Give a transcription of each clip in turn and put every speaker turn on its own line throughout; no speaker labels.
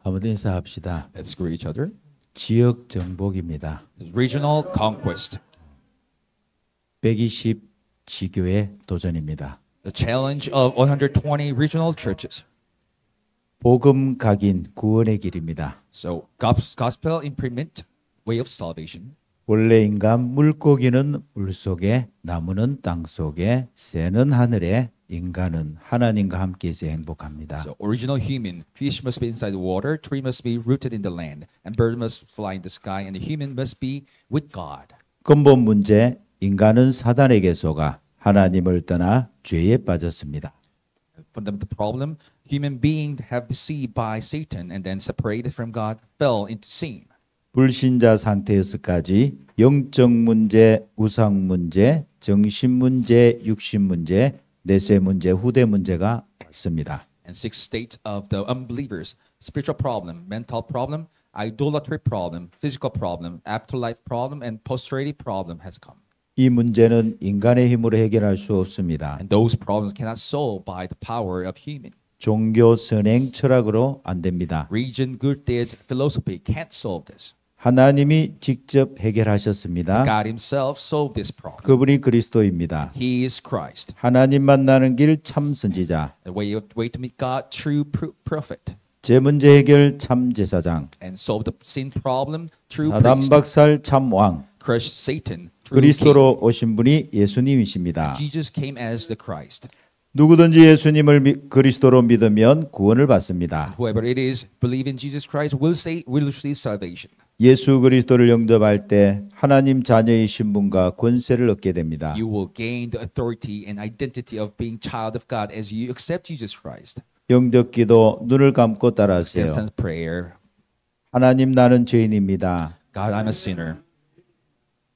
한번 인사합시다.
Let's greet each other.
지역 정복입니다.
Regional conquest.
120 지교의 도전입니다.
The challenge of 120 regional churches.
복음 각인 구원의 길입니다.
So gospel improvement, way of salvation.
원래 인간 물고기는 물속에, 나무는 땅속에, 새는 하늘에, 인간은 하나님과 함께해서 행복합니다.
So original human, fish must be inside the water, tree must be rooted in the land, and bird must fly in the sky, and the human must be with God.
근본 문제, 인간은 사단에게 속아 하나님을 떠나 죄에 빠졌습니다.
Fundamental problem, human beings have deceived by Satan and then separated from God, fell into sin.
불신자 상태에서까지 영적 문제, 우상 문제, 정신 문제, 육신 문제, 내세 문제, 후대 문제가 왔습니다.
And six states of the unbelievers: spiritual problem, mental problem, idolatry problem, physical problem, afterlife problem, and posterity problem has come.
이 문제는 인간의 힘으로 해결할 수 없습니다.
And those problems cannot solve by the power of human.
종교 선행 철학으로 안 됩니다.
Religion, good deeds, philosophy can't solve this.
하나님이 직접 해결하셨습니다.
God himself solved this problem.
그분이 그리스도입니다.
He is Christ.
하나님 만나는 길 참 선지자.
The way to meet God, true prophet.
제 문제 해결 참 제사장.
And solve the sin problem, true
사단
priest.
박살 참 왕.
Crush Satan, true king.
그리스도로 오신 분이 예수님이십니다.
Jesus came as the Christ.
누구든지 예수님을 그리스도로 믿으면 구원을 받습니다.
Whoever it is, believe in Jesus Christ will receive salvation.
예수 그리스도를 영접할 때 하나님 자녀의 신분과 권세를 얻게 됩니다.
You will gain the authority and identity of being child of God as you accept Jesus Christ.
영접기도 눈을 감고 따라하세요.
Acceptance prayer.
하나님 나는 죄인입니다.
God, I'm a sinner.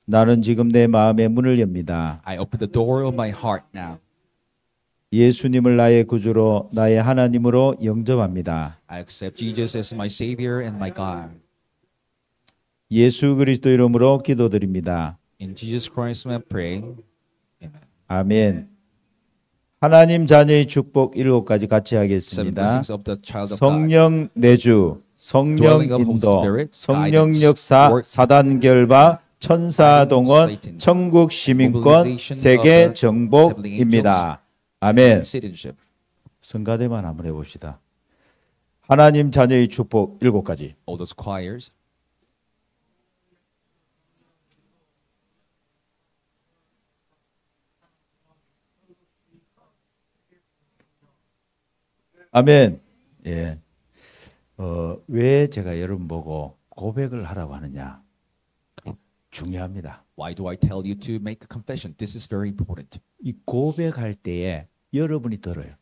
나는 지금 내 마음의 문을 엽니다.
I open the door of my heart now.
예수님을 나의 구주로 나의 하나님으로 영접합니다.
I accept Jesus as my Savior and my God.
예수 그리스도 이름으로 기도드립니다.
In Jesus Christ I pray. Amen.
아멘. 하나님 자녀의 축복 7가지 같이
Seven
하겠습니다.
blessings of the child of God.
성령 내주, 성령
Dwelling of Holy
인도,
Spirit,
성령
guidance,
역사,
work,
사단 결바, 천사 동원,
Satan,
천국 시민권,
mobilization
세계
of the
정복입니다. 아멘.
Citizenship.
성가대만 한번 해봅시다. 하나님 자녀의 축복 7가지.
All those choirs.
아멘. 예. 왜 제가 여러분 보고 고백을 하라고 하느냐? 중요합니다.
Why do I tell you to make a confession? This is very important.
이 고백할 때에 여러분이 들어요.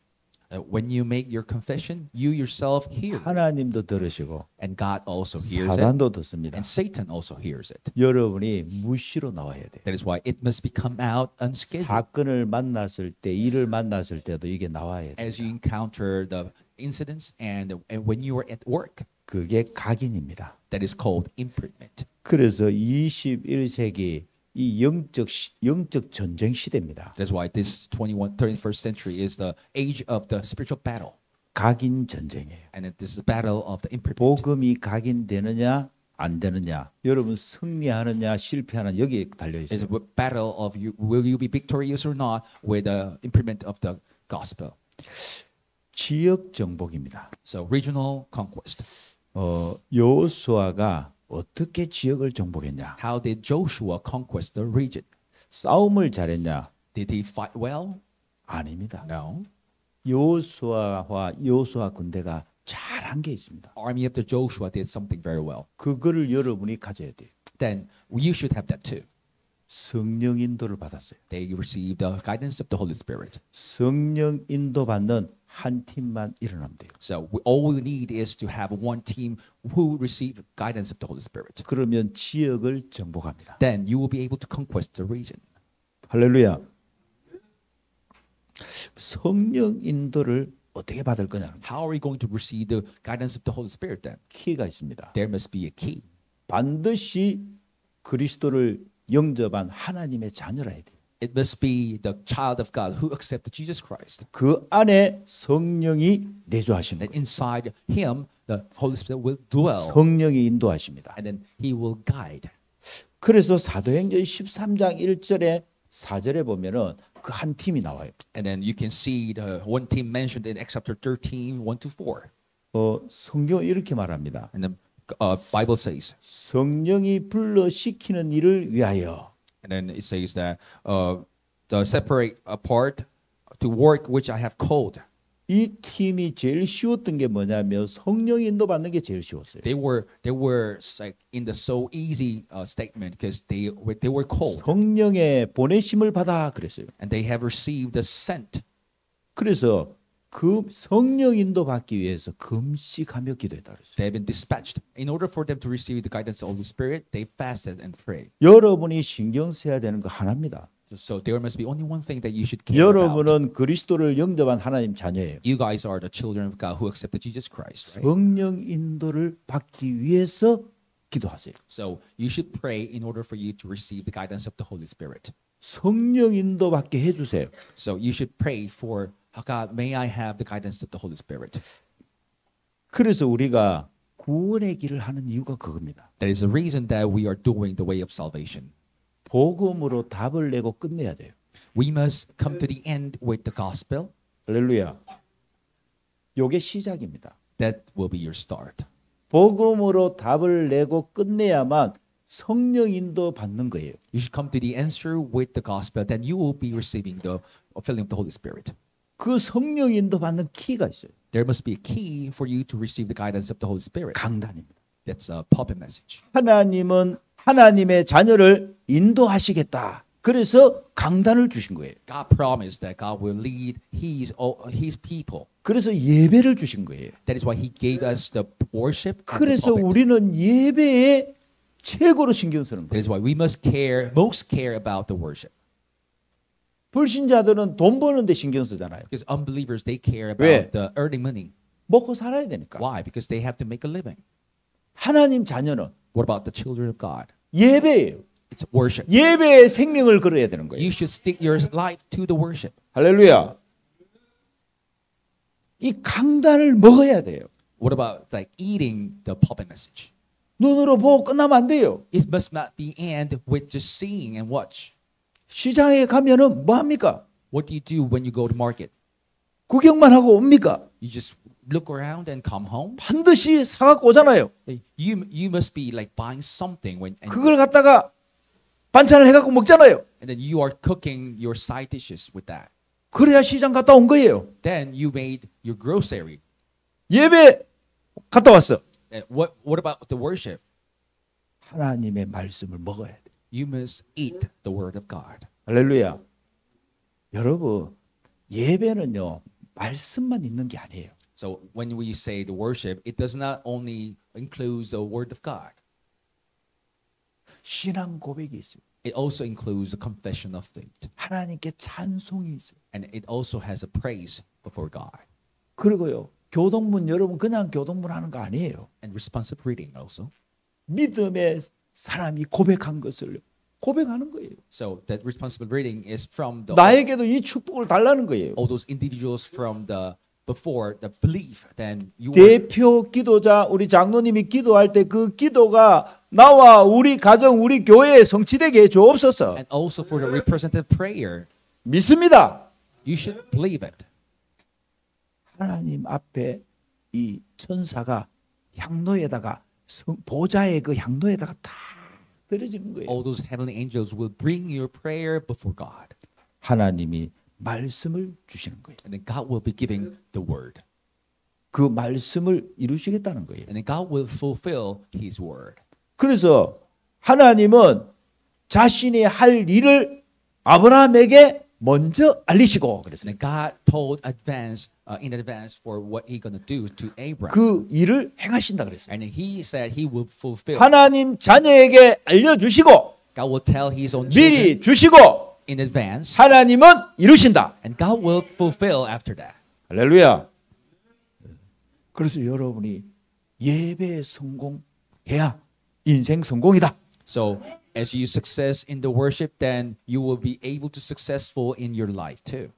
When you make your confession, you yourself hear.
하나님도 들으시고
And God also hears it.
사단도 듣습니다.
And Satan also hears it.
여러분이 무시로 나와야 돼요.
That is why it must become out unscheduled.
사건을 만났을 때, 일을 만났을 때도 이게 나와야 돼요.
As you encounter the incidents and when you are at work.
그게 각인입니다.
That is called imprisonment.
그래서 21세기 이 영적 전쟁 시대입니다.
That's why this 21st century is the age of the spiritual battle.
각인 전쟁이에요.
And this is the battle of the imprisonment.
복음이 각인되느냐 안 되느냐, 여러분 승리하느냐 실패하느냐 여기에 달려
It's
있어요.
a battle of you, will you be victorious or not with the imprisonment of the gospel.
지역 정복입니다.
So regional conquest.
여호수아가 어떻게 지역을 정복했냐?
How did Joshua conquest the region?
싸움을 잘했냐?
Did he fight well?
아닙니다.
No.
여호수아와 여호수아 군대가 잘한 게 있습니다.
Army of the Joshua did something very well.
그거를 여러분이 가져야 돼요.
Then you should have that too.
성령 인도를 받았어요.
They received the guidance of the Holy Spirit.
성령 인도 받는 한 팀만 일어나면 돼요.
So all we need is to have one team who receive guidance of the Holy Spirit.
그러면 지역을 정복합니다.
Then you will be able to conquest the region.
할렐루야. 성령 인도를 어떻게 받을 거냐?
How are we going to receive the guidance of the Holy Spirit then?
키가 있습니다.
There must be a key.
반드시 그리스도를 영접한 하나님의 자녀라야 돼요.
It must be the child of God who accepted Jesus Christ.
그 안에 성령이 내주하신
That
거예요.
inside him, the Holy Spirit will dwell,
성령이 인도하십니다.
and then He will guide.
그래서 사도행전 13장 1절에 4절에 보면은 그 한 팀이 나와요.
And then you can see the one team mentioned in Acts chapter 13, 1-4.
성경은 이렇게 말합니다.
And the Bible says,
성령이 불러 시키는 일을 위하여.
and then it says that the separate apart to work which I have called.
이 팀이 제일 쉬웠던 게 뭐냐면 성령 인도 받는 게 제일 쉬웠어요.
They were like in the so easy statement because they were called
성령의 보내심을 받아 그랬어요.
and they have received the sent.
그래서 그 성령 인도 받기 위해서 금식하며 기도했다 그랬어요.
They have been dispatched. In order for them to receive the guidance of the Holy Spirit, they fasted and prayed.
여러분이 신경 써야 되는 거 하나입니다.
So there must be only one thing that you should care about.
여러분은 그리스도를 영접한 하나님 자녀예요.
You guys are the children of God who accepted Jesus Christ, right?
성령 인도를 받기 위해서 기도하세요.
So you should pray in order for you to receive the guidance of the Holy Spirit.
성령 인도 받게 해주세요.
So you should pray for, oh God, may I have the guidance of the Holy Spirit.
그래서 우리가 구원의 길을 하는 이유가 그겁니다.
That is the reason that we are doing the way of salvation.
복음으로 답을 내고 끝내야 돼요.
We must come to the end with the gospel.
할렐루야. 요게 시작입니다.
That will be your start.
복음으로 답을 내고 끝내야만 성령 인도 받는 거예요.
You should come to the answer with the gospel. Then you will be receiving the filling of the Holy Spirit.
그 성령 인도 받는 키가 있어요.
There must be a key for you to receive the guidance of the Holy Spirit.
강단입니다.
That's a puppet message.
하나님은 하나님의 자녀를 인도하시겠다. 그래서 강단을 주신 거예요.
God promised that God will lead His people.
그래서 예배를 주신 거예요.
That is why He gave us the worship.
그래서 우리는 예배에 최고로 신경 쓰는
That
거예요.
is why we must most care about the worship.
불신자들은 돈 버는데 신경 쓰잖아요.
Because unbelievers, they care
왜?
about the earning money.
먹고 살아야 되니까.
Why? Because they have to make a living.
하나님 자녀는
What about the children of God?
예배예요.
It's worship.
예배에 생명을 걸어야 되는 거예요.
You should stick your life to the worship.
할렐루야. 이 강단을 먹어야 돼요.
What about like eating the puppet message?
눈으로 보고 끝나면 안 돼요.
It must not be end with just seeing and watch.
시장에 가면은 뭐 합니까?
What do you do when you go to market?
구경만 하고 옵니까?
You just look around and come home.
반드시 사갖고 오잖아요.
You must be like buying something
그걸 갖다가 반찬을 해갖고 먹잖아요.
and then you are cooking your side dishes with that.
그래야 시장 갔다 온 거예요.
Then you made your grocery.
예배 갔다 왔어.
And what about the worship?
하나님의 말씀을 먹어야 돼.
You must eat the word of God.
할렐루야. 여러분, 예배는요, 말씀만 있는 게 아니에요.
So when we say the worship, it does not only include the word of God.
신앙 고백이 있어요.
It also includes the confession of faith.
하나님께 찬송이 있어요.
And it also has a praise before God.
그리고요, 교동문 여러분 그냥 교동문 하는 거 아니에요.
And responsive reading also.
믿음의 사람이 고백한 것을 고백하는 거예요.
So that responsible reading is from the
나에게도 이 축복을 달라는 거예요.
all those individuals from the before the belief. Then you are,
대표 기도자 우리 장로님이 기도할 때 그 기도가 나와 우리 가정 우리 교회에 성취되게 해 주옵소서.
and also for the representative prayer.
믿습니다.
You should believe it.
하나님 앞에 이 천사가 향로에다가 보좌의 그 향로에다가 다 들어지는 거예요.
All those heavenly angels will bring your prayer before God.
하나님이 말씀을 주시는 거예요.
And then God will be giving the word.
그 말씀을 이루시겠다는 거예요.
And then God will fulfill His word.
그래서 하나님은 자신이 할 일을 아브라함에게 먼저 알리시고
And
그랬어요.
then God told in advance for what He's gonna do to Abraham.
그 일을 행하신다 그랬어요.
And then He said He will fulfill.
하나님 자녀에게 알려주시고
God will tell His own
미리
children
주시고
in advance.
하나님은 이루신다.
And God will fulfill after that.
할렐루야. 그래서 여러분이 예배에 성공해야 인생 성공이다.
So as you success in the worship, then you will be able to successful in your life too.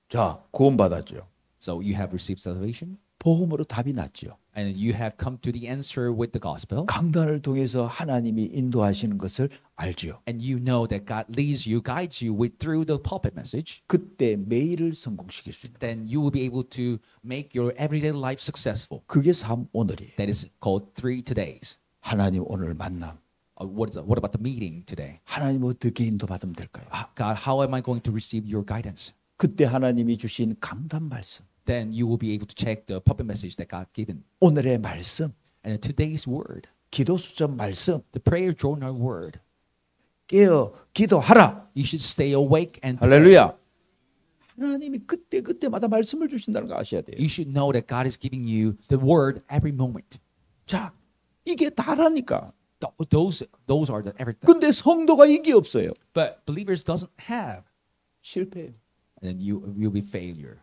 자, 구원받았죠.
So you have received salvation.
복음으로 답이 났죠.
And you have come to the answer with the gospel.
강단을 통해서 하나님이 인도하시는 것을 알지요.
And you know that God leads you, guides you with through the pulpit message.
그때 매일을 성공시킬 수 있는.
Then you will be able to make your everyday life successful.
그게 삶 오늘이에요.
That is called 3 todays.
하나님 오늘 만남.
What about the meeting today?
하나님 어떻게 인도받으면 될까요?
God, how am I going to receive your guidance?
그때 하나님이 주신 강단 말씀.
Then you will be able to check the pulpit message that God given.
오늘의 말씀.
And today's word,
기도 수첩 말씀.
the prayer journal word.
깨어 기도하라.
You should stay awake and pray.
할렐루야. 하나님이 그때마다 말씀을 주신다는 거 아셔야 돼요.
You should know that God is giving you the word every moment.
자, 이게 다라니까.
Those are the everything.
근데 성도가 이게 없어요.
But believers doesn't have.
실패해요.
And then you will be failure.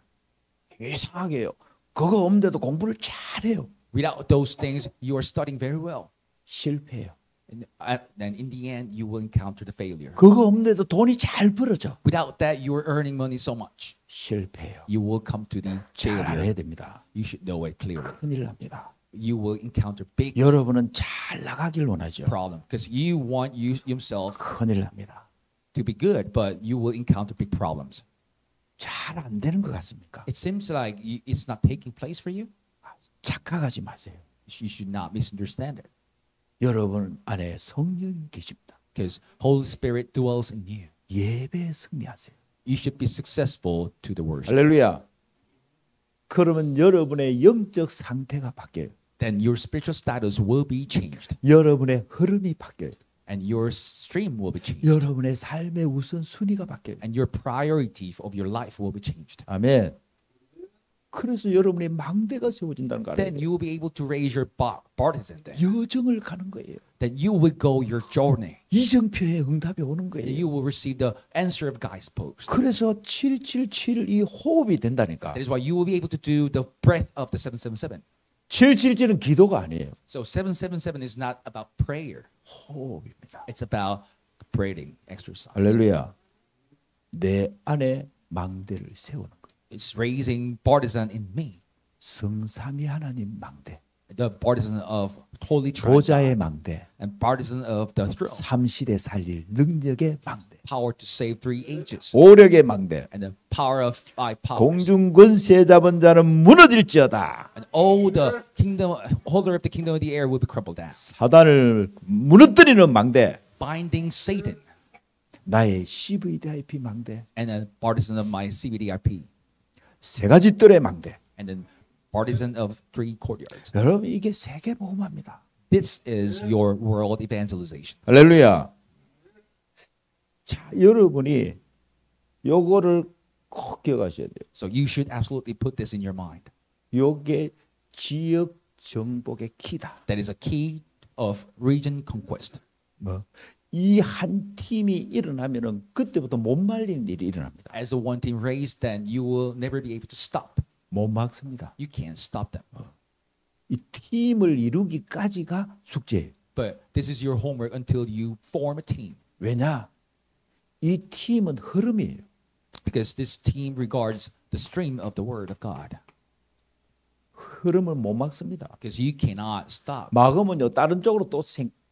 이상하게요. 그거 없는데도 공부를 잘해요.
Without those things, you are studying very well.
실패해요.
And then in the end, you will encounter the failure.
그거 없는데도 돈이 잘 벌어져.
Without that, you are earning money so much.
실패해요.
You will come to the
잘
failure.
알아야 됩니다.
You should know it clearly.
큰일 납니다.
You will encounter big
여러분은 잘 나가길 원하죠.
problem because you want you yourself
큰일 납니다.
to be good, but you will encounter big problems.
잘 안 되는 것 같습니까?
It seems like it's not taking place for you.
착각하지 마세요.
You should not misunderstand it
여러분 안에 성령이 계십니다.
because Holy Spirit dwells in you.
예배에 승리하세요.
You should be successful to the worship.
할렐루야. 그러면 여러분의 영적 상태가 바뀌어요.
Then your spiritual status will be changed
여러분의 흐름이 바뀌어요.
and your stream will be changed
여러분의 삶의 우선순위가 바뀌어요.
and your priority of your life will be changed.
아멘. 그래서 여러분의 망대가 세워진다는 거 알아요.
Then you will be able to raise your partisan then.
여정을 가는 거예요.
Then you will go your journey.
이정표의 응답이 오는
And
거예요.
you will receive the answer of God's post.
그래서 777 이 호흡이 된다니까.
That is why you will be able to do the breath of the 777.
777은 기도가 아니에요.
So 777 is not about prayer.
호흡입니다.
It's about breathing exercise.
할렐루야. 내 안에 망대를 세우는 거예요.
It's raising partisan in me.
성삼위 하나님 망대.
The partisan of Holy Trinity
보좌의 망대.
and partisan of the throne.
삼시대 살릴 능력의 망대.
Power to save 3 ages.
오력의 망대.
And the power of 5 powers.
공중 권세 잡은 자는 무너질지어다.
And all the kingdom, holder of the kingdom of the air will be crumbled down.
사단을 무너뜨리는 망대.
Binding Satan
나의 CVDIP 망대.
and a partisan of my CBDRP.
세 가지 뜰의 망대.
And then partisan of 3 courtyards.
여러분 이게 세계 복음화입니다.
This is your world evangelization.
할렐루야. 자, 여러분이 요거를 꼭 기억하셔야 돼요.
So you should absolutely put this in your mind.
요게 지역 정복의 키다.
That is a key of region conquest.
뭐 이 한 팀이 일어나면은 그때부터 못 말리는 일이 일어납니다.
As a one team raised, then you will never be able to stop.
못 막습니다.
You can't stop them.
이 팀을 이루기까지가 숙제예요.
But this is your homework until you form a team.
왜냐? 이 팀은 흐름이에요.
Because this team regards the stream of the word of God.
흐름을 못 막습니다.
Because you cannot stop
막으면요 다른 쪽으로 또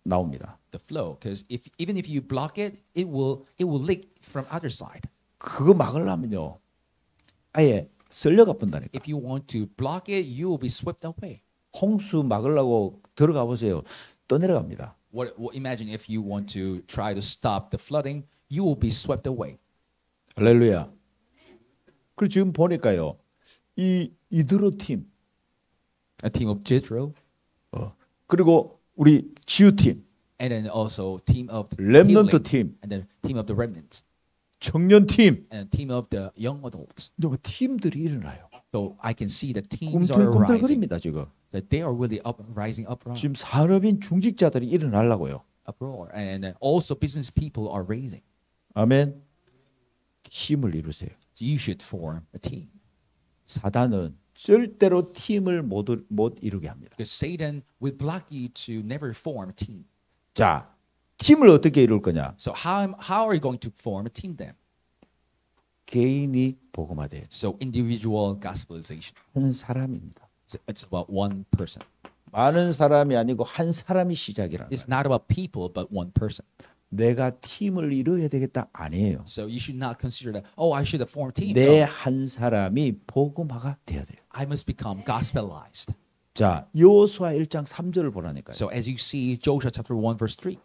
나옵니다.
the flow. Because even if you block it, it will leak from other side.
그거 막으려면요 아예 쓸려가 본다니까.
If you want to block it, you will be swept away.
홍수 막으려고 들어가 보세요. 떠내려갑니다.
Imagine if you want to try to stop the flooding, you will be swept away.
할렐루야. 그리고 지금 보니까요. 이 이드로 팀
A team of Jethro,
그리고 우리 지우 팀,
and then also team of the
렘넌트
healing,
팀,
and then team of the remnants,
청년 팀,
and team of the young adults.
좀 팀들이 일어나요.
So I can see the teams are rising.
꿈틀꿈틀거립니다 지금.
That they are really rising up,
지금 산업인 중직자들이 일어나려고요.
uproar, and then also business people are raising.
아멘. 힘을 이루세요.
So you should form a team.
사단은 절대로 팀을 못 이루게 합니다.
Because Satan will block you to never form a team.
자, 팀을 어떻게 이룰 거냐?
So how are you going to form a team then?
개인이 복음화돼요.
So individual gospelization.
한 사람입니다.
It's about one person.
많은 사람이 아니고 한 사람이 시작이라는
It's
거예요.
not about people, but one person.
내가 팀을 이루어야 되겠다 아니에요.
So you should not consider that, oh, I should have formed a team.
내
No,
한 사람이 복음화가 돼야 돼요.
I must become gospelized.
자, 여호수아 1장 3절을 보라니까요.
So as you see, Joshua chapter 1, verse 3.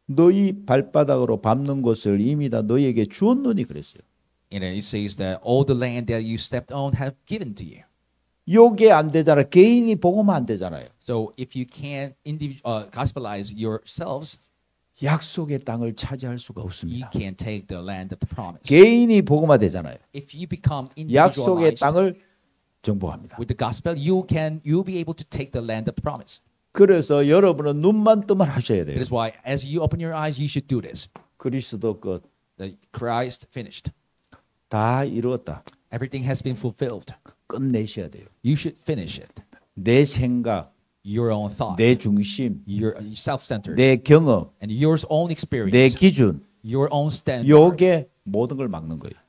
너희 발바닥으로 밟는 것을 이미 다 너희에게 주었노니 그랬어요.
And it says that all the land that you stepped on have given to you.
요게 안 되잖아. 개인이 복음화 안 되잖아요.
So if you can't gospelize yourselves,
약속의 땅을 차지할 수가
you
없습니다.
can't take the land of the promise.
개인이 복음화 되잖아요.
If you become
약속의
individualized
땅을 정복합니다.
with the gospel, you'll be able to take the land of the promise.
그래서 여러분은 눈만 뜨면 하셔야 돼요.
That is why, as you open your eyes, you should do this.
그리스도 끝.
The Christ finished.
다 이루었다.
Everything has been fulfilled.
끝내셔야 돼요.
You should finish it.
내 생각,
Your own thought,
내 중심,
your self-centered,
내 경험,
and your own
내
experience,
기준.
your own standard.
요게 모든 걸 막는 거예요.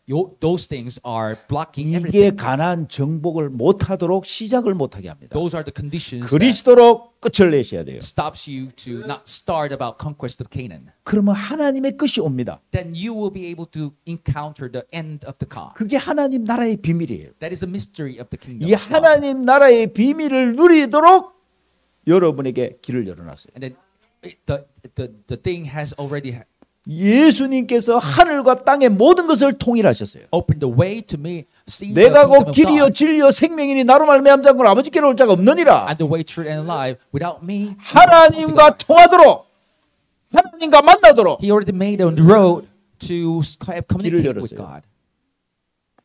Those things are blocking
이게
everything.
가나안 정복을 못하도록 시작을 못하게 합니다.
Those are the conditions that
그리스도로 끝을 내셔야 돼요.
stops you to not start about conquest of Canaan.
그러면 하나님의 끝이 옵니다.
Then you will be able to encounter the end of the God.
그게 하나님 나라의 비밀이에요.
That is the mystery of the kingdom.
이
of God.
하나님 나라의 비밀을 누리도록 여러분에게 길을 열어놨어요.
And then the thing has already
예수님께서 하늘과 땅의 모든 것을 통일하셨어요.
opened the way to me see
내가
the kingdom
곧
of
길이요
God.
진리요 생명이니 나로 말미암지 않고는 아버지께로 올 자가 없느니라.
And the way, truth, and life. Without me,
하나님과 통하도록 하나님과 만나도록
He already made a road to have communicate
길을
with
열었어요.
God.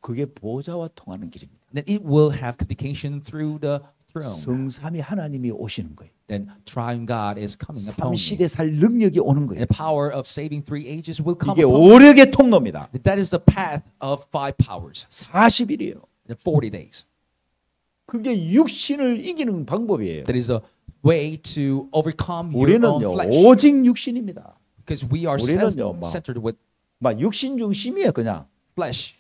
그게 보좌와 통하는 길입니다.
Then it will have communication through the throne.
성삼위 하나님이 오시는 거예요.
Then triune God is coming upon you.
삼시대 살 능력이 오는 거예요.
The power of saving three ages will come
이게
upon you.
오력의 통로입니다.
That is the path of 5 powers.
40일이에요.
The 40 days.
그게 육신을 이기는 방법이에요.
That is a way to overcome your own
우리는요
flesh.
오직 육신입니다.
Because we are
우리는요, 막-
centered with
막 육신 중심이에요 그냥.
flesh.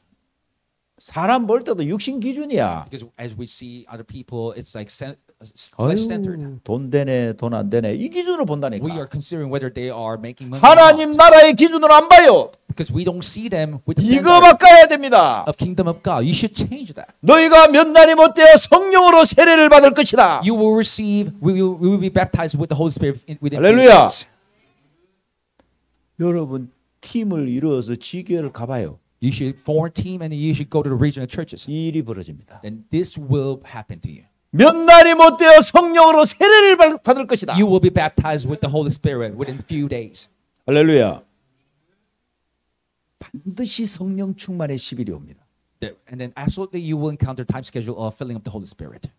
사람 볼 때도 육신 기준이야.
Because as we see other people, it's like flesh centered.
아유, 돈 되네 돈 안 되네 이 기준으로
We are
본다니까.
considering whether they are making money or
하나님
not.
나라의 기준으로 안 봐요.
Because we don't see them with the
이거
standard
바꿔야 됩니다.
of kingdom of God. You should change that.
너희가 몇 날이 못되어 성령으로 세례를 받을 것이다.
You will receive, we will be baptized with the Holy Spirit within few
할렐루야.
days.
여러분 팀을 이루어서 지교회를 가봐요.
You should form a team and you should go to the regional churches.
이 일이 벌어집니다.
Then this will happen to you.
몇 날이 못되어 성령으로 세례를 받을 것이다.
You will be baptized with the Holy Spirit within few days.
할렐루야. 반드시 성령 충만의 10일이 옵니다.
And then absolutely you will encounter time schedule of filling up the Holy Spirit.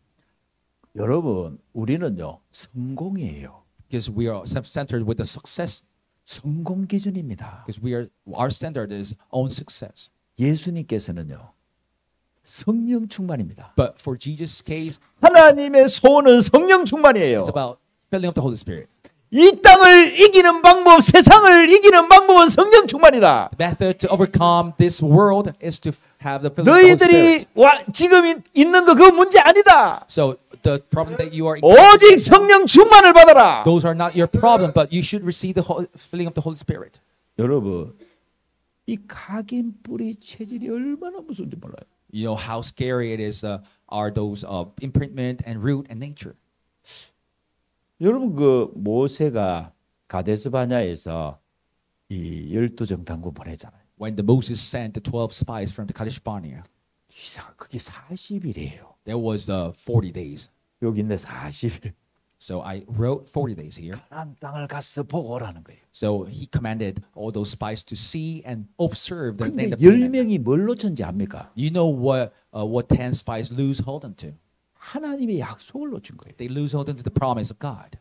여러분, 우리는요 성공이에요.
Because we are self-centered with the success.
성공 기준입니다.
Because our standard is own success.
예수님께서는요 성령 충만입니다.
But for Jesus' case,
하나님의 소원은 성령 충만이에요.
it's about filling up the Holy Spirit.
이 땅을 이기는 방법, 세상을 이기는 방법은 성령 충만이다.
The method to overcome this world is to have the filling of the Holy
너희들이
Spirit.
지금 있는 거 그거 문제 아니다.
So the problem that you are
오직 성령 충만을 받아라.
those are not your problem, but you should receive the filling of the Holy Spirit.
여러분, 이 각인 뿌리 체질이 얼마나 무서운지 몰라요.
You know how scary it is. Are those imprintment and root and nature?
여러분 그 모세가 가데스 바냐에서 이 12정탐구 보내잖아요.
When the Moses sent the 12 spies from the Kadesh Barnea,
그게 40일이에요.
there was 40 days.
여기 있는데 40일.
So I wrote 40 days here.
가나안 땅을 가서 보고 오라는 거예요.
So he commanded all those spies to see and observe the
근데
land of Canaan.
10명이 뭘 놓쳤는지 압니까?
You know what 10 spies lose hold onto?
하나님의 약속을 놓친 거예요.
They lose hold onto the promise of God.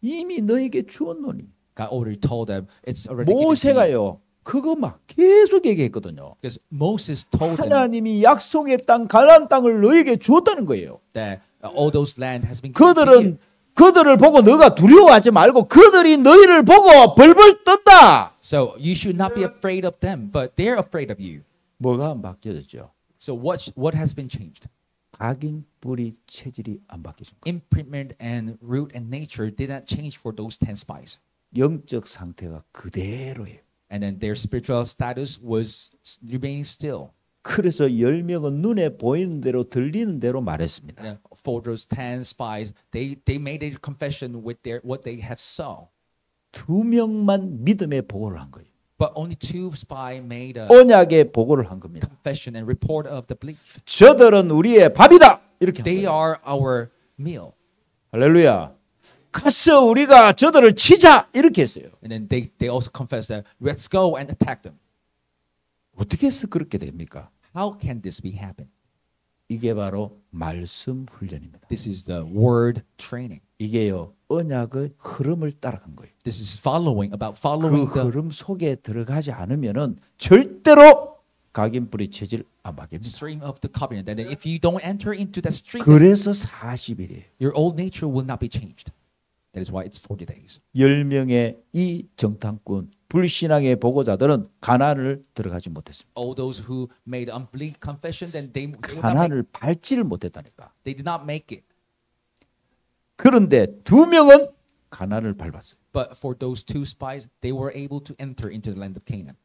이미 너에게 주었노니.
God already told them it's already given to you.
모세가요. 그거 막 계속 얘기했거든요.
Because Moses told them
하나님이 약속의 땅 가나안 땅을 너에게 주었다는 거예요.
that all those land has been given to you.
그들을 보고 너가 두려워하지 말고 그들이 너희를 보고 벌벌 떤다.
So you should not be afraid of them, but they're afraid of you.
뭐가 바뀌어졌죠?
So what has been changed?
각인 뿌리 체질이 안 바뀌었습니다.
Imprintment and root and nature did not change for those 10 spies.
영적 상태가 그대로예요.
And then their spiritual status was remaining still.
그래서 10명은 눈에 보이는 대로 들리는 대로 말했습니다.
And for those 10 spies, they made a confession with their what they have saw.
2명만 믿음의 보고를 한 거예요.
But only 2 spies made a
언약의 보고를 한 겁니다.
confession and report of the belief.
저들은 우리의 밥이다. 이렇게 한
They
거예요.
are our meal.
할렐루야. 가서 우리가 저들을 치자. 이렇게 했어요.
And then they also confessed that let's go and attack them.
어떻게 해서 그렇게 됩니까?
How can this be happen?
이게 바로 말씀 훈련입니다.
This is the word training.
이게요. 언약의 흐름을 따라간 거예요.
This is following
그
the
흐름 속에 들어가지 않으면은 절대로 각인 뿌리 체질 안 바뀝니다.
stream of the covenant. And then if you don't enter into that stream,
그래서 40일이에요.
your old nature will not be changed. That is why it's 40 days.
10명의 이 정탐꾼 불신앙의 보고자들은 가나안을 들어가지 못했습니다.
All those who made unbelief confession, then they
가나안을 밟지를 못했다니까.
did not make it.
그런데 2명은 가나안을 밟았어요.
But for those 2 spies, they were able to enter into the land of Canaan.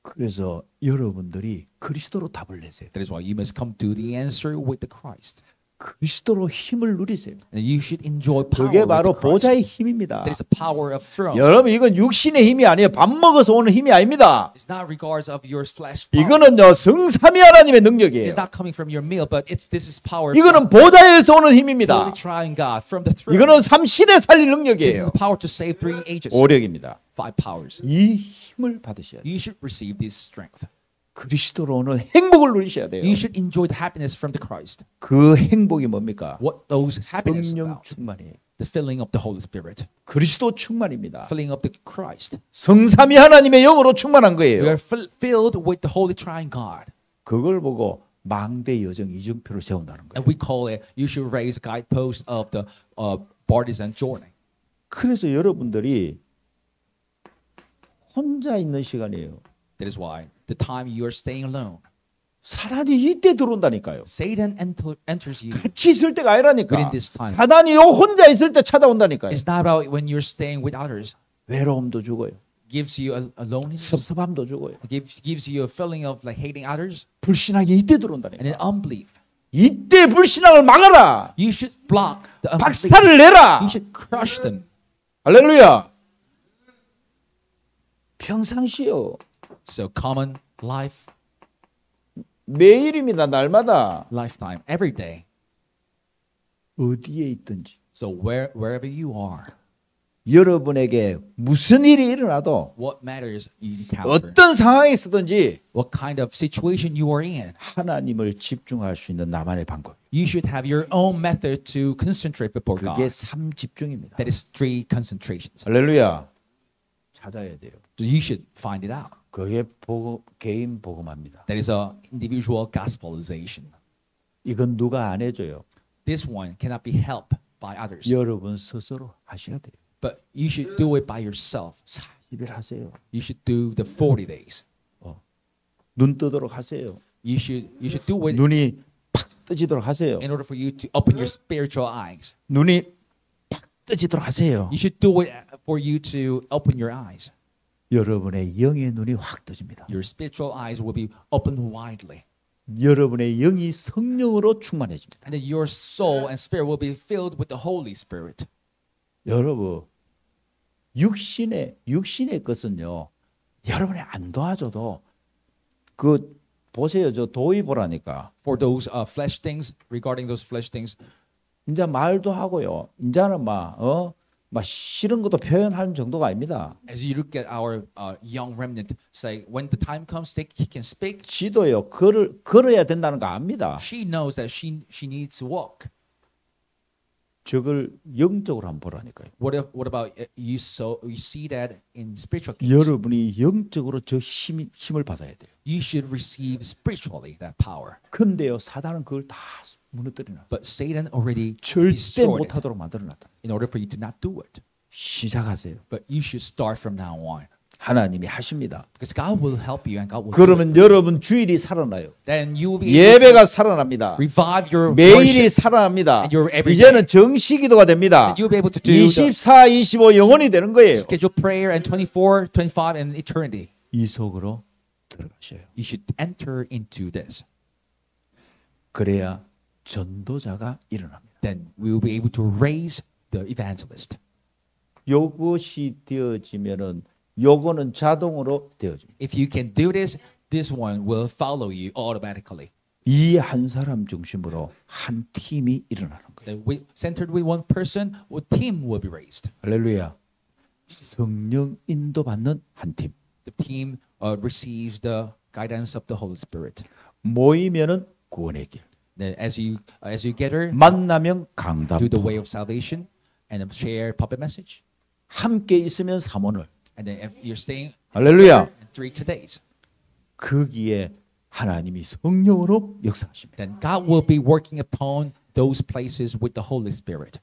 그래서 여러분들이 그리스도로 답을 내세요.
That is why you must come to the answer with the Christ.
그리스도로 힘을 누리세요.
And you should enjoy power
그게
with
바로
the Christ.
보좌의 힘입니다.
That is the power of throne.
여러분 이건 육신의 힘이 아니에요. 밥 먹어서 오는 힘이 아닙니다.
It's not regards of your flesh power.
이거는요 성삼위 하나님의 능력이에요.
It's not coming from your meal, but this is power.
이거는 보좌에서 오는
Holy
힘입니다.
trying God from the throne.
이거는 3시대 살릴
This is
능력이에요.
the power to save 3 ages.
오력입니다.
5 powers.
이 힘을 받으셔야 돼요.
You should receive this strength.
그리스도로 오는 행복을 누리셔야 돼요.
You should enjoy the happiness from the Christ.
그 행복이 뭡니까?
What those happiness
성령
about?
충만이에요.
The filling of the Holy Spirit.
그리스도 충만입니다.
Filling of the Christ.
성삼위 하나님의 영으로 충만한
We are
거예요.
filled with the Holy Trying God.
그걸 보고 망대 여정 이정표를 세운다는 거예요.
And we call it, you should raise a guidepost of the partisan journey.
그래서 여러분들이 혼자 있는 시간이에요.
That is why the time you are staying alone,
사단이 이때 들어온다니까요.
Satan enters you.
같이 있을 때가 아니라니까.
Within this time.
사단이요 혼자 있을 때 찾아온다니까요.
It's not about when you're staying with others.
외로움도 주고요.
Gives you a loneliness.
섭섭함도 주고요.
Gives you a feeling of like hating others.
불신앙이 이때
And
들어온다니까.
then unbelief.
이때 불신앙을 막아라.
You should block the unbelief.
박살을 내라.
You should crush them.
할렐루야. 평상시요.
So common life,
매일입니다. 날마다.
lifetime, every day.
어디에 있든지.
So wherever you are,
여러분에게 무슨 일이 일어나도
what matters you encounter,
어떤 상황에 있든지
what kind of situation you are in,
하나님을 집중할 수 있는 나만의 방법.
you should have your own method to concentrate before God.
그게 삼집중입니다.
That is 3 concentrations.
할렐루야. 찾아야 돼요.
So you should find it out.
그게 개인 복음합니다.
That is a individual gospelization.
이건 누가 안 해줘요.
This one cannot be helped by others.
여러분 스스로 하셔야 돼요.
But you should do it by yourself.
40일 하세요.
You should do the 40 days.
눈 뜨도록 하세요.
You should do it
눈이 팍 뜨지도록 하세요.
in order for you to open your spiritual eyes.
눈이 팍 뜨지도록 하세요.
You should do it for you to open your eyes.
여러분의 영의 눈이 확 뜨집니다.
Your spiritual eyes will be opened widely.
여러분의 영이 성령으로 충만해집니다.
And then your soul and spirit will be filled with the Holy Spirit.
여러분 육신의 것은요. 여러분이 안 도와줘도 그 보세요. 저 도의 보라니까.
For those flesh things, regarding those flesh things,
이제 말도 하고요. 이제는 막 싫은 것도 표현하는 정도가 아닙니다.
as you look at our young remnant, say when the time comes, he can speak.
지도요. 걸어야 된다는 거 압니다.
She knows that she needs to walk.
저걸 영적으로 한번 보라니까요.
What about you? So you see that in spiritual things.
여러분이 영적으로 저 힘을 받아야 돼요.
You should receive spiritually that power.
근데요. 사단은 그걸 다 무너뜨려놔.
But Satan already
절대
destroyed it
못하도록 만들어놨다.
in order for you to not do it.
시작하세요.
But you should start from now on.
하나님이 하십니다.
Because God will help you and God will do it.
그러면 여러분 주일이 살아나요.
Then you will be able
예배가 살아납니다.
to revive your
매일이
worship.
살아납니다.
And your everyday.
이제는 정시기도가 됩니다.
And you'll be able to do the
24, 25 영원히 되는 거예요.
scheduled prayer and 24, 25 and eternity.
이 속으로 들어가셔요.
You should enter into this.
그래야 전도자가 일어납니다.
Then we will be able to raise the evangelist.
요것이 되어지면은 요거는 자동으로 되어집니다.
If you can do this, this one will follow you automatically.
이 한 사람 중심으로 한 팀이 일어나는 거예요.
Then we, centered with one person, a team will be raised.
할렐루야. 성령 인도받는 한 팀.
The team receives the guidance of the Holy Spirit.
모이면은 구원의 길.
Then as you gather,
만나면
do
강단.
the way of salvation and share puppet message.
함께 있으면 삼원을.
And then if you're staying
할렐루야.
3 days,
거기에 하나님이 성령으로 역사하십니다.
then God will be working upon those places with the Holy Spirit.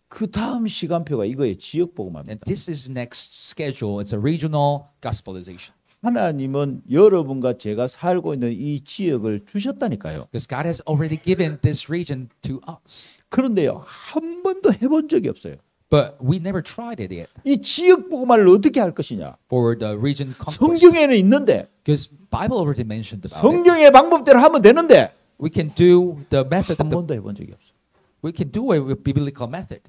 그 다음 시간표가 이거예요. 지역
And
복음합니다.
this is next schedule. It's a regional gospelization.
하나님은 여러분과 제가 살고 있는 이 지역을 주셨다니까요.
Because God has already given this region to us.
그런데요, 한 번도 해본 적이 없어요.
But we never tried it yet
이 지역 복음화를 어떻게 할 것이냐?
for the region conquest.
성경에는 있는데
Because Bible already mentioned about it.
성경의 방법대로 하면 되는데
We can do the method
한
of the,
번도 해본 적이 없어요.
we can do it with biblical method.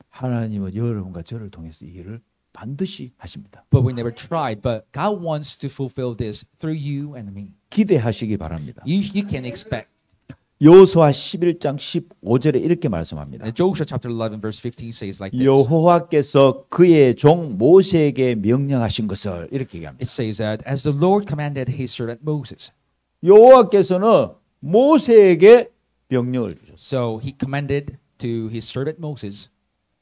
하나님은 여러분과 저를 통해서 이 일을 반드시 하십니다.
But we never tried. But God wants to fulfill this through you and me.
기대하시기 바랍니다.
You can expect.
여호수아 11장 15절에 이렇게 말씀합니다.
And Joshua chapter 11 verse 15 says like this.
여호와께서 그의 종 모세에게 명령하신 것을 이렇게 얘기합니다.
It says that as the Lord commanded his servant Moses.
여호와께서는 모세에게 명령을 주셨어요.
So he commanded to his servant Moses.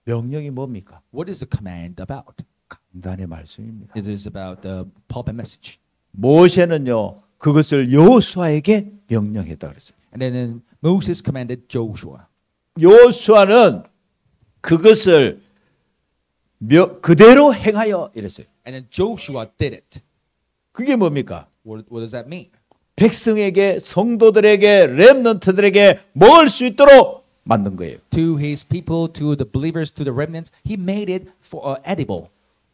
명령이 뭡니까?
What is the command about?
강단의 말씀입니다.
It is about the pulpit message.
모세는요 그것을 여호수아에게 명령했다 그랬어요.
And then Moses commanded Joshua.
여호수아는 그것을 그대로 행하여 이랬어요.
And then Joshua did it.
그게 뭡니까?
What does that mean?
백성에게 성도들에게 렘넌트들에게 먹을 수 있도록 만든 거예요.
To his people, to the believers, to the remnants, he made it for edible.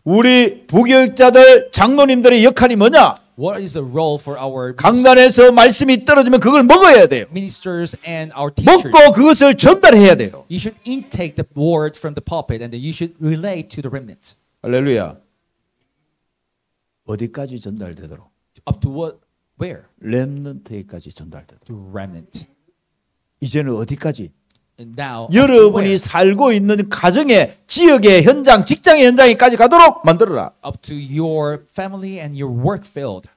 우리 부교육자들 장로님들의 역할이 뭐냐?
What is the role for our
강단에서 말씀이 떨어지면 그걸 먹어야 돼요.
ministers and our teachers?
먹고 그것을 전달해야 돼요.
You should intake the word from the pulpit and then you should relay to the remnants.
할렐루야. 어디까지 전달되도록?
Up to what? Where?
렘넌트에까지 전달되도록.
To remnant.
이제는 어디까지?
And now,
여러분이 살고 있는 가정의 지역의 현장, 직장의 현장에까지 가도록 만들어라.
up to your family and your work field.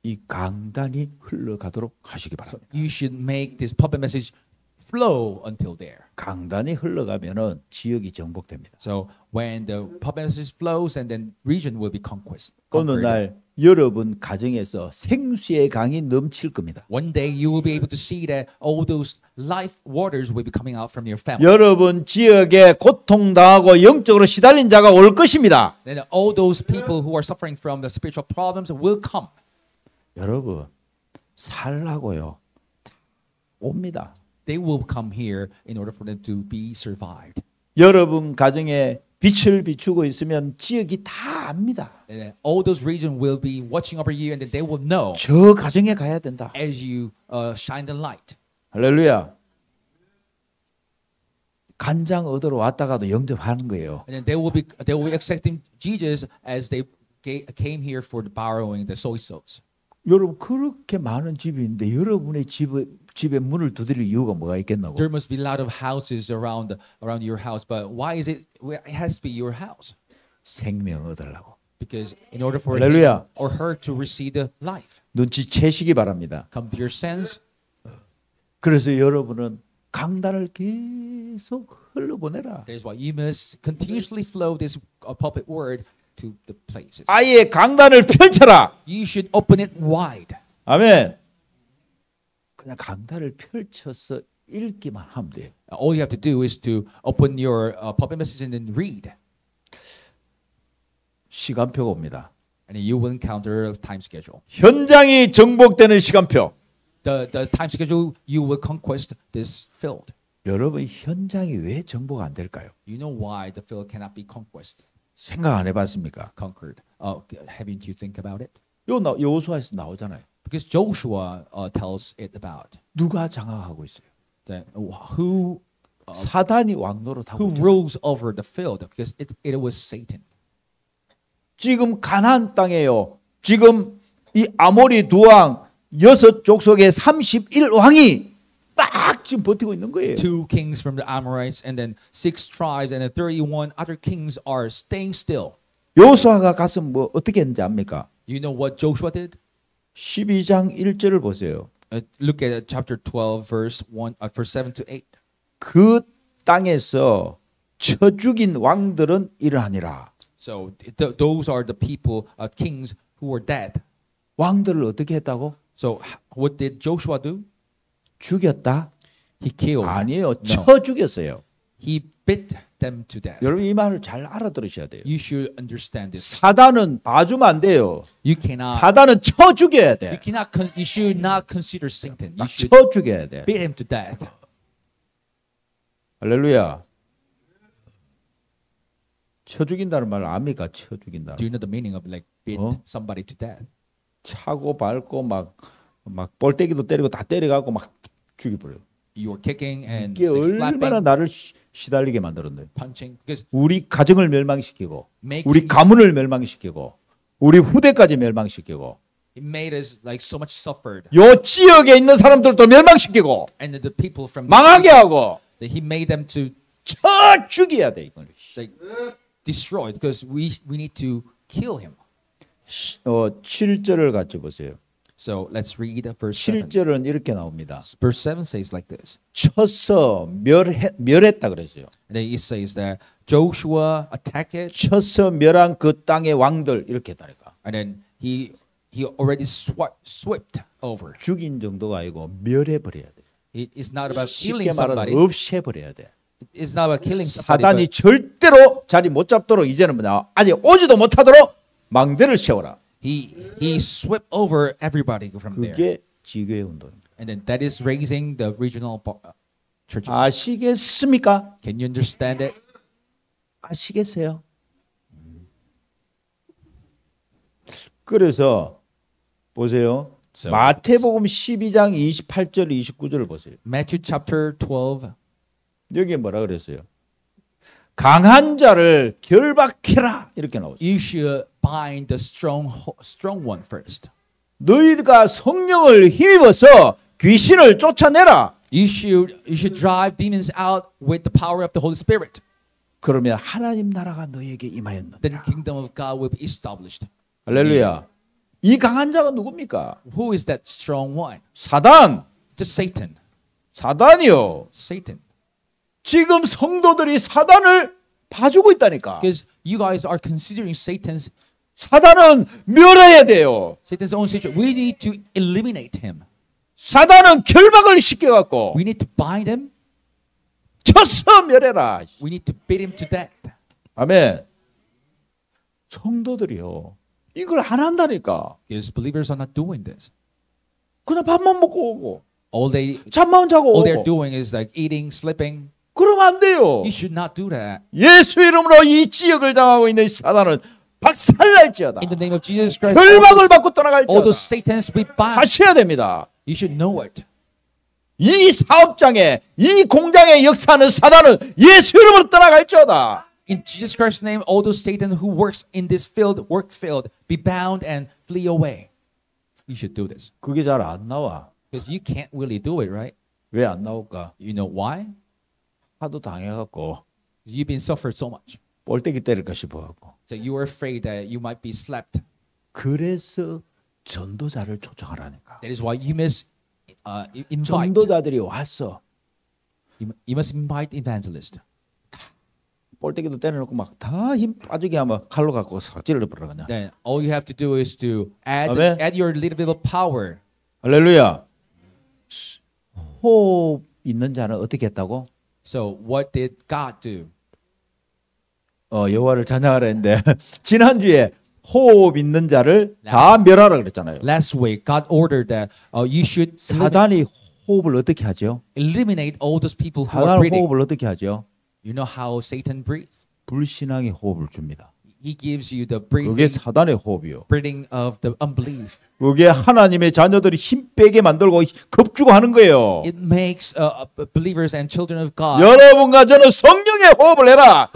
이 강단이 흘러가도록 하시기 바랍니다.
You should make this puppet message flow until there.
강단이 흘러가면은 지역이 정복됩니다.
So when the puppet message flows, and then region will be
어느
conquered.
날 여러분 가정에서 생수의 강이 넘칠 겁니다.
One day you will be able to see that all those life waters will be coming out from your family.
여러분 지역에 고통당하고 영적으로 시달린 자가 올 것입니다.
Then all those people who are suffering from the spiritual problems will come.
여러분 살라고요. 다 옵니다.
They will come here in order for them to be survived.
여러분 가정에 빛을 비추고 있으면 지역이 다 압니다.
And then all those regions will be watching over you, and then they will know
저 가정에 가야 된다.
as you shine the light.
할렐루야. 간장 얻으러 왔다가도 영접하는 거예요.
And then they will be accepting Jesus as they came here for the borrowing the soy sauce.
여러분 그렇게 많은 집이 있는데 여러분의 집에 문을 두드릴 이유가 뭐가 있겠나고?
There must be a lot of houses around your house, but why is it? It has to be your house
생명 얻으려고.
because in order for
할렐루야.
him or her to receive the life,
눈치채시기 바랍니다.
come to your sense.
그래서 여러분은 강단을 계속 흘러보내라.
That is why you must continuously flow this pulpit word to the places.
아예 강단을 펼쳐라.
You should open it wide.
아멘. 그냥 강단을 펼쳐서 읽기만 하면 돼요.
All you have to do is to open your pulpit message and then read.
시간표가 옵니다.
And you will encounter a time schedule.
현장이 정복되는 시간표.
The time schedule you will conquest this field.
여러분 현장이 왜 정복 안 될까요?
You know why the field cannot be conquest
생각 안 해봤습니까?
conquered? Haven't you think about it?
여호수아에서 나오잖아요.
Because Joshua tells it about
누가 장악하고 있어요?
that who
사단이 왕노릇하고
who
있죠.
rules over the field because it was Satan.
지금 가나안 땅에요. 지금 이 아모리 두 왕, 6족속의 31왕이 딱 지금 버티고 있는 거예요.
Two kings from the Amorites and then 6 tribes and then 31 other kings are staying still.
여호수아가 가서 뭐 어떻게 했는지 압니까?
You know what Joshua did?
12장 1절을 보세요.
Look at chapter 12 verse 7 to 8.
그 땅에서 쳐 죽인 왕들은 이러하니라.
So those are the people, kings who were dead.
왕들을 어떻게 했다고?
So what did Joshua do?
죽였다?
He killed.
아니에요.
No.
쳐 죽였어요.
He bit them to death.
여러분 이 말을 잘 알아들으셔야 돼요.
You should understand this.
사단은 봐주면 안 돼요.
You cannot.
사단은 쳐 죽여야
You
돼.
cannot. You should not consider Satan. You should
쳐 죽여야 돼.
beat him to death.
할렐루야. 쳐 죽인다는 말 압니까? 쳐 죽인다.
Do you know the meaning of like beat somebody to death?
차고 밟고 막 볼때기도 때리고 다 때려갖고 막 죽여버려요.
You were kicking and
이게 얼마나
slapping,
나를 시달리게 만들었나요?
punching. Because
우리 가정을 멸망시키고
making
우리 가문을 멸망시키고 우리 후대까지 멸망시키고
it made us like so much suffered,
요 지역에 있는 사람들도 멸망시키고
and the people from
망하게 하고
so he made them to
쳐 죽여야 돼 이걸.
like destroyed because we need to kill him.
7절을 같이 보세요.
So let's read verse 7.
7절은 이렇게 나옵니다.
Verse 7 says like this.
쳐서 멸했다 그랬어요.
And then it says that Joshua attacked it,
쳐서 멸한 그 땅의 왕들 이렇게 했다니까.
and then he already swept over.
죽인 정도가 아니고 멸해버려야 돼.
It is not about killing
쉽게 말하면
somebody.
없애버려야 돼.
It's not about killing somebody.
사단이
But
절대로 자리 못 잡도록 이제는 뭐냐 아직 오지도 못하도록 망대를 세워라.
he swept over everybody from there.
그게 지교의 운동입니다.
And then that is raising the regional churches.
아시겠습니까?
Can you understand it?
아시겠어요? 그래서 보세요.
So,
마태복음 12장 28절 29절을 보세요.
Matthew chapter 12.
여기에 뭐라 그랬어요? 강한 자를 결박해라 이렇게 나오죠.
You should bind the strong one first.
너희가 성령을 힘입어서 귀신을 쫓아내라.
You should drive demons out with the power of the Holy Spirit.
그러면 하나님 나라가 너희에게
Then
임하였느니라.
the kingdom of God will be established.
할렐루야. 이 강한 자가 누굽니까?
Who is that strong one?
사단.
Just Satan.
사단이요.
Satan.
지금 성도들이 사단을 봐주고 있다니까.
Because you guys are considering Satan's
멸해야 돼요.
own situation. We need to eliminate him.
사단은 결박을 시켜갖고
We need to bind him.
쳐서 멸해라.
We need to beat him to death.
아멘. 성도들이요. 이걸 안 한다니까.
Because believers are not doing this.
그냥 밥만 먹고 오고 잠만
all
자고
they're
오고.
doing is like eating, sleeping.
그러면 안 돼요.
You should not do that.
예수 이름으로 이 지역을 당하고 있는 사단은 박살날지어다.
In the name of Jesus Christ,
결박을 받고
all
떠나갈지어다.
those Satans be bound.
하셔야 됩니다.
You should know it.
이 사업장에 이 공장에 역사하는 사단은 예수 이름으로 떠나갈지어다.
In Jesus Christ's name, all those Satan who works in this work field, be bound and flee away. You should do this.
그게 잘 안 나와.
Because you can't really do it, right?
왜 안 나올까?
You know why?
하도 당해갖고
You've been suffered so much.
볼때기 때릴까 싶어갖고.
So you were afraid that you might be slapped.
그래서 전도자를 초청하라니까.
That is why you must invite.
전도자들이 왔어.
You must invite evangelist.
볼때기도 때려놓고 막 다 힘 빠지게 하면 칼로 갖고 싹 찔러버려 그냥.
Then all you have to do is to add
Amen.
add your little bit of power.
할렐루야. 호흡 있는 자는 어떻게 했다고?
So what did God do?
여호와를 찬양하라 했는데 지난주에 호흡 있는 자를 다 멸하라 그랬잖아요.
Last week, God ordered that you should
사단이 호흡을 어떻게 하죠?
eliminate all those people who are
사단
breathing.
호흡을 어떻게 하죠?
You know how Satan breathes?
불신앙의 호흡을 줍니다.
He gives you the
그게 사단의 호흡이요.
breathing of the unbelief.
그게 하나님의 자녀들이 힘 빼게 만들고 겁주고 하는 거예요.
It makes believers and children of God
여러분과 저는 성령의 호흡을 해라.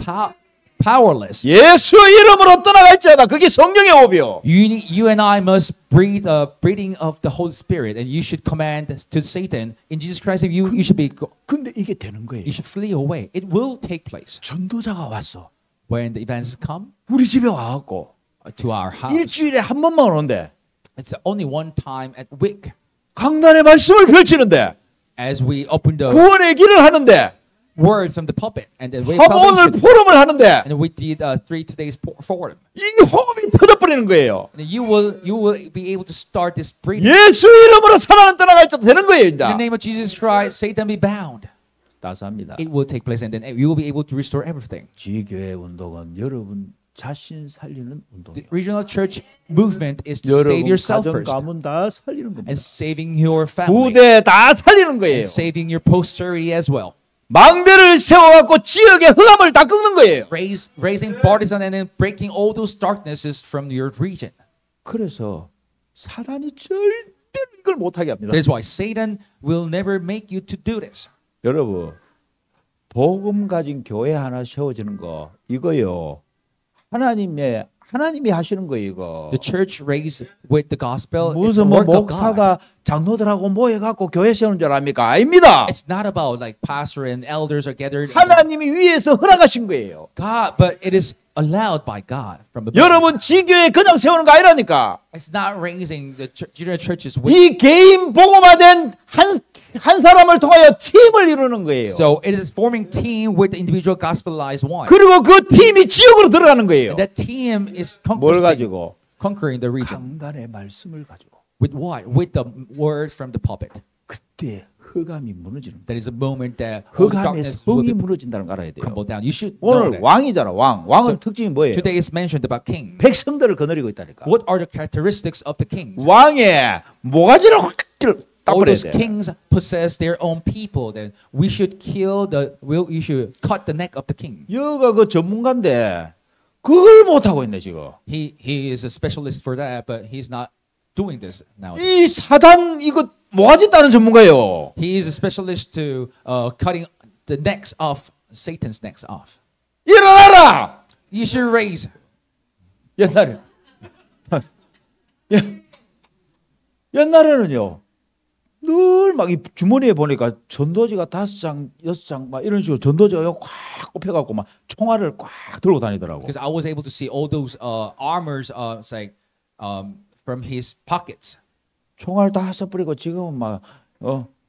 powerless.
예수 이름으로 떠나갈지어다. 그게 성령의 호흡이요.
You and I must breathe breathing of the Holy Spirit, and you should command to Satan in Jesus Christ. If you should be,
근데 이게 되는 거예요.
you should flee away. It will take place
전도자가 왔어.
when the events come
우리 집에 와갖고
to our house.
일주일에 한 번만 오는데
It's only one time at week.
강단의 말씀을 펼치는데
As we open the
구원의 길을 하는데
word from the pulpit, and then we
사모오늘 포럼을 하는데
and we did 3 today's forum.
이 호흡이 터져버리는 거예요.
And you will be able to start this breathing.
예수 이름으로 사단은 떠나갈지어다 되는 거예요. 이제
In the name of Jesus Christ, Satan be bound.
따스합니다.
It will take place, and then you will be able to restore everything.
지교회 운동은 여러분 자신 살리는
The
운동이에요.
regional church movement is to save
여러분
yourself
가정
first,
가문 다 살리는 겁니다.
and saving your family,
부대 다 살리는 거예요.
and saving your posterity as well.
망대를 세워갖고 지역의 흑암을 다 꺾는 거예요.
Raising partisan and then breaking all those darknesses from your region.
그래서 사단이 절대로 이걸 못하게 합니다.
That's why Satan will never make you to do this.
여러분 복음 가진 교회 하나 세워지는 거 이거요. 하나님이 하시는 거예요. 이거.
The church raised with the gospel. It's a
무슨 뭐
work of God.
목사가 장로들하고 모여갖고 교회 세우는 줄 압니까? 아닙니다.
It's not about like pastor and elders are gathered.
하나님이 위에서 허락하신 거예요.
God, but it is allowed by God from the.
여러분 지교회 그냥 세우는 거 아니라니까.
It's not raising the junior churches with.
이 개인 복음화된 한 사람을 통하여 팀을 이루는 거예요.
So it is forming team with the individual gospelized one.
그리고 그 팀이 지역으로 들어가는 거예요.
That team is
뭘 가지고?
conquering the region.
강단의 말씀을 가지고.
With what? With the word from the pulpit.
그때 흑암이 무너지는 거예요.
That is a moment that all the
흑암의
darkness will
성이
be
무너진다는 걸 알아야 돼요.
crumbled down. You should know
오늘
that.
왕이잖아. 왕은
So,
특징이 뭐예요?
Today is mentioned about king.
백성들을 거느리고 있다니까.
What are the characteristics of the kings?
왕의 모가지를 확
All
따버려야
those
돼.
kings possess their own people. Then we should you should cut the neck of the king.
여가 그 전문가인데 그걸 못 하고 있네 지금.
He is a specialist for that, but he's not doing this now.
이 사단 이거 모가지 따는 전문가예요.
He is a specialist to cutting the necks off Satan's necks off.
일어나라.
You should raise.
옛날에는요. 늘 막 이 주머니에 보니까 전도지가 5장, 6장 막 이런 식으로 전도지가 꽉 꼽혀갖고 막 총알을 꽉 들고 다니더라고.
Because I was able to see all those armors, it's like from his pockets.
총알 다 써버리고 지금은 막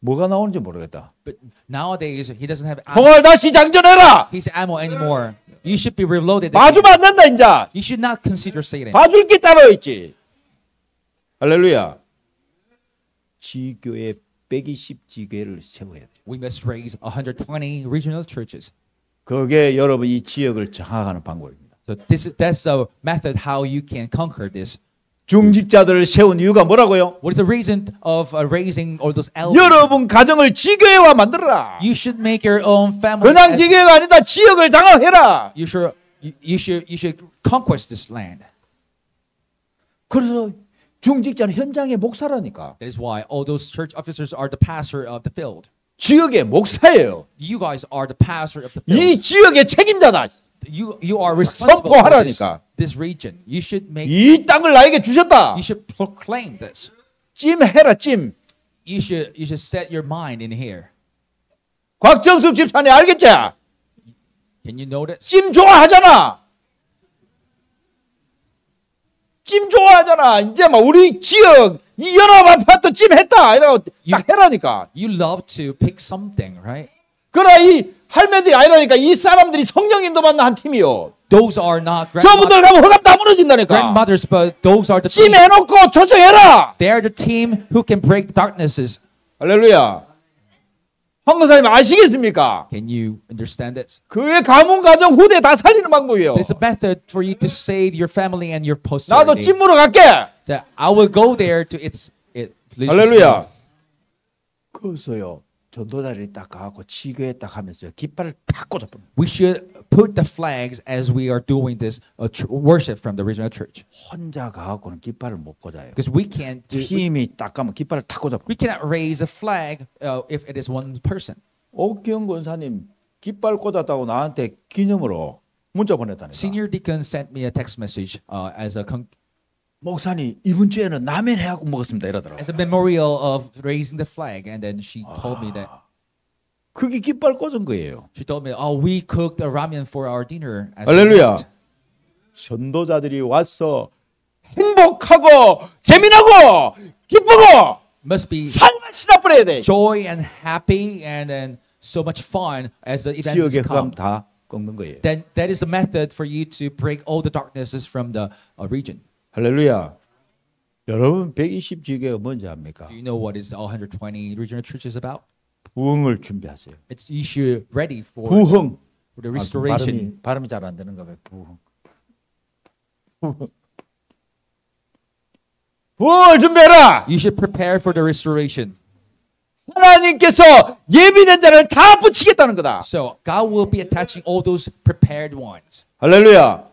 뭐가 나오는지 모르겠다.
But nowadays he doesn't have
총알 다시 장전해라.
his ammo anymore. You should be reloaded.
봐주면 안 된다 이제.
You should not consider Satan.
봐줄 게 따로 있지. 할렐루야. 지교회 120지교회를 세워야 돼.
We must raise 120 regional churches.
그게 여러분 이 지역을 장악하는 방법입니다.
So that's a method how you can conquer this.
중직자들을 세운 이유가 뭐라고요?
What is the reason of raising all those elders?
여러분 가정을 지교회화 만들어라.
You should make your own family.
그냥 지교회가 아니다. 지역을 장악해라.
You should conquest this land.
그래서 중직자는 현장의 목사라니까.
That is why all those church officers are the pastor of the field.
지역의 목사예요.
You guys are the pastor of the
이
field.
지역의 책임자다.
You are responsible for
선포하라니까.
this region. You should make.
이 땅을 나에게 주셨다.
You should proclaim this.
찜해라 찜.
You should set your mind in here.
곽정숙 집사님 알겠지?
Can you notice?
찜 좋아하잖아. 찜 좋아하잖아. 이제 막 우리 지역 이 연합 아파트 찜 했다. 이러고 딱 해라니까.
You love to pick something, right?
그러나 이 할매들이 아니라니까. 이 사람들이 성령 인도받는 한 팀이요.
Those are not
저분들 가면 허감 다 무너진다니까.
grandmothers, but those are the
찜
team.
해놓고 조정해라.
They are the team who can break the darknesses.
할렐루야. 황 권사님 아시겠습니까?
Can you understand this?
그의 가문 가정 후대 다 살리는 방법이에요.
There's a method for you to save your family and your
나도
posterity.
찜무러 갈게.
That I will go there to its.
할렐루야. 그래서요 전도자들이 딱 가고 지교에 딱 하면서요 깃발을 딱 꽂아버려.
We should put the flags as we are doing this worship from the original church.
혼자 가고는 깃발을 못 꽂아요.
Because we can't do.
팀이 딱 가면 깃발을 딱 꽂아버려.
We cannot raise a flag if it is one person.
옥경 권사님 깃발 꽂았다고 나한테 기념으로 문자 보냈다니까.
Senior deacon sent me a text message as a
목사님 이번 주에는 라면 해갖고 먹었습니다 이러더라고.
as a memorial of raising the flag, and then she told me that
그게 깃발 꽂은 거예요.
she told me, "Oh, we cooked a ramen for our dinner." As
할렐루야. 전도자들이 와서 행복하고 재미나고 기쁘고
must be
살맛이 나버려야 돼.
joy and happy, and then so much fun as the events
지역의
come.
흑암 다 꺾는 거예요.
Then that is a method for you to break all the darknesses from the region.
할렐루야. 여러분 120 지교가 뭔지 압니까?
Do you know what is all 120 regional churches about?
부흥을 준비하세요.
It's you should ready for
부흥.
the restoration.
발음이 잘 안 되는가 봐요. 부흥. 부흥을 준비해라.
You should prepare for the restoration.
하나님께서 예비된 자를 다 붙이겠다는 거다.
So God will be attaching all those prepared ones.
할렐루야.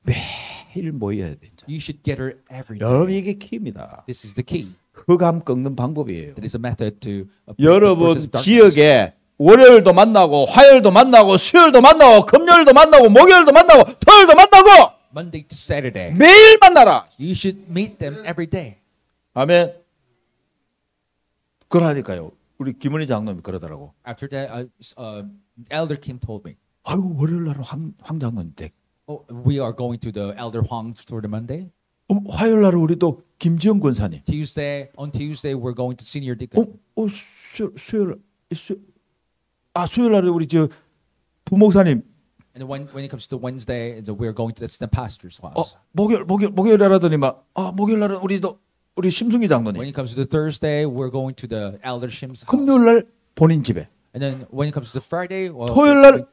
매일 모여야 돼.
You should gather every day.
여러분 이게 키입니다.
This is the key.
흑암 꺾는 방법이에요.
That is a method to
여러분
versus darkness.
지역에 월요일도 만나고 화요일도 만나고 수요일도 만나고 금요일도 만나고 목요일도 만나고 토요일도 만나고
Monday to Saturday.
매일 만나라.
You should meet them every day.
아멘. 그러니까요. 우리 김은희 장로님이 그러더라고.
After that, Elder Kim told me,
아이고 월요일 날은 황 장로님 댁.
"Oh, we are going to the Elder Huang for the Monday.
화요일 날은 우리 또 김지영 권사님.
On Tuesday, we're going to Senior Deacon.
수요일 날에 우리 저 부목사님.
And when it comes to Wednesday, we're going to the assistant pastor's house.
목요일 날하더니만 목요일 날은 우리 심승기 장로님.
When it comes to the Thursday, we're going to the Elder Shim's house.
금요일 날 본인 집에.
And then when it comes to the Friday,
토요일 날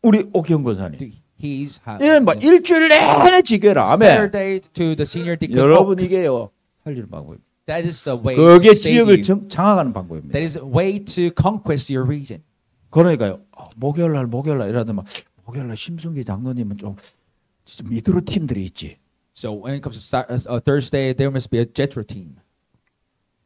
우리 옥경 권사님.
he's
이런 뭐 일주일 내내 지겨라. 아멘.
Saturday to the Senior Deacon.
여러분 이게요 살리는 방법입니다.
That is the way
그게
to save
지역을
you.
장악하는 방법입니다.
That is a way to conquest your region.
그러니까요. 목요일 날 이러더만 목요일 날 심승기 장로님은 좀 미드로 팀들이 있지.
So when it comes to Thursday, there must be a Jethro team.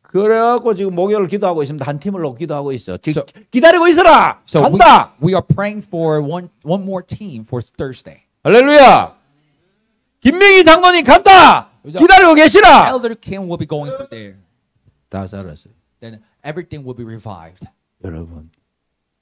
그래갖고 지금 목요일 기도하고 있습니다. 한 팀을 놓고 기도하고 있어. 지금 기다리고 있어라.
So
간다.
we are praying for one more team for Thursday.
할렐루야. 김명희 장로님 간다. 기다리고 계시라.
Elder Kim will be going from there.
다 살았어요.
Then everything will be revived.
여러분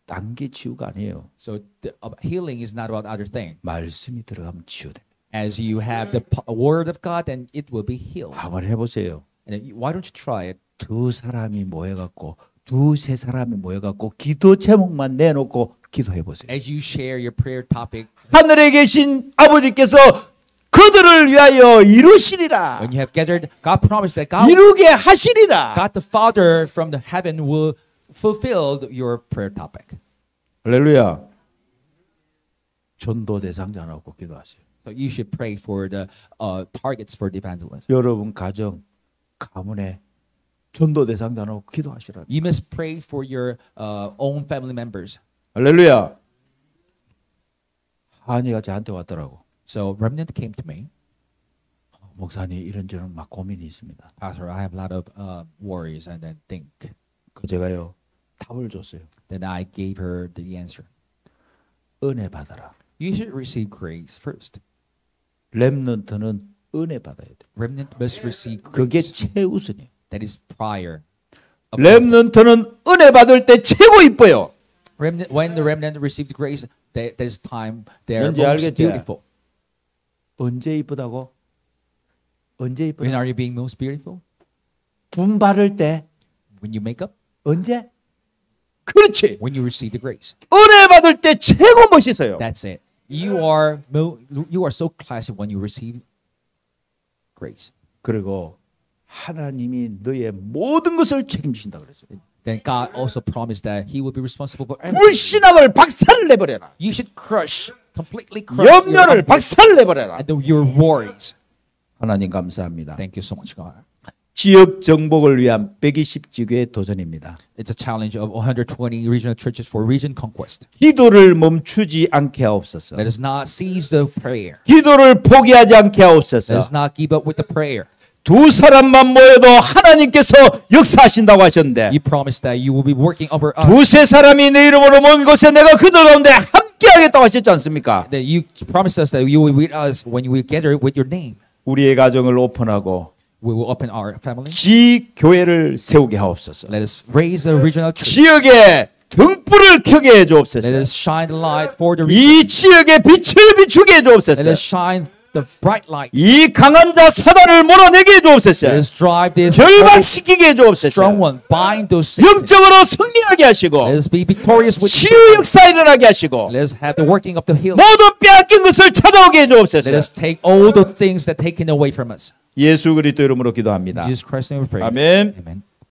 단기 치유가 아니에요.
So the healing is not about other thing.
말씀이 들어가면 치유됩니다.
As you have the word of God, then it will be healed.
한번 해보세요.
And then why don't you try it?
두세 사람이 모여갖고 기도 제목만 내놓고 기도해보세요.
As you share your prayer topic,
하늘에 계신 아버지께서 그들을 위하여 이루시리라.
when you have gathered, God promised that God
이루게 하시리라.
the Father from the heaven will fulfill your prayer topic.
할렐루야. 전도 대상자 놓고 기도하세요.
So you should pray for the targets for the evangelism.
여러분 가문에 전도 대상자 놓고 기도하시라.
You must pray for your own family members.
할렐루야. 한이가 저한테 왔더라고.
So remnant came to me.
목사님 이런저런 막 고민이 있습니다.
Pastor, I have a lot of worries, and then think.
그 제가요 답을 줬어요.
Then I gave her the answer.
은혜 받아라.
You should receive grace first.
렘넌트는 은혜 받아야 돼.
Remnant must receive
그게
grace.
최우선이에요.
That is prior.
렘넌트는 은혜 받을 때 최고 이뻐요.
When the remnant received grace, that is time they are
뭔지
most
알겠지?
beautiful.
언제 이쁘다고? 언제
When
이쁘다?
are you being most beautiful?
분 바를 때
When you make up?
언제? 그렇지.
When you receive the grace.
은혜 받을 때 최고 멋있어요.
That's it. You are so classy when you receive grace.
그리고 하나님이 너의 모든 것을 책임지신다 그랬어요.
then God also promised that He will be responsible for everything.
불신앙을 박살내버려라.
You should completely crush your
염려를
unbelief
박살내버려라.
and your worries.
하나님 감사합니다.
Thank you so much, God.
지역 정복을 위한 120지교의 도전입니다.
It's a challenge of 120 regional churches for region conquest.
기도를 멈추지 않게 하옵소서.
Let us not seize the prayer.
기도를 포기하지 않게
Let
하옵소서.
us not give up with the prayer.
두 사람만 모여도 하나님께서 역사하신다고 하셨는데
You promised that you will be working over us.
두세 사람이 내 이름으로 모인 곳에 내가 그들 가운데 함께 하겠다고 하셨지 않습니까?
That you promised us that you will be with us when we gather with your name.
우리의 가정을 오픈하고
We will open our family.
지교회를 세우게 하옵소서.
Let us raise the regional church.
지역에 등불을 켜게 해
Let
주옵소서.
us shine the light for the region.
이 지역에 빛을 비추게 해
Let
주옵소서.
us shine the bright light.
이 강한 자 사단을 몰아내게 해 주옵소서.
Let us drive this
결박시키게 해
strong
주옵소서.
one. Bind those Satan.
영적으로 승리하게 하시고
Let us be victorious with
치유
Satan.
역사 일어나게 하시고
Let us have the working of the healing.
모든 빼앗긴 것을 찾아오게 해
Let
주옵소서.
us take all the things that taken away from us.
예수 그리스도 이름으로 기도합니다.
In Jesus Christ's name we pray.
아멘.
Amen.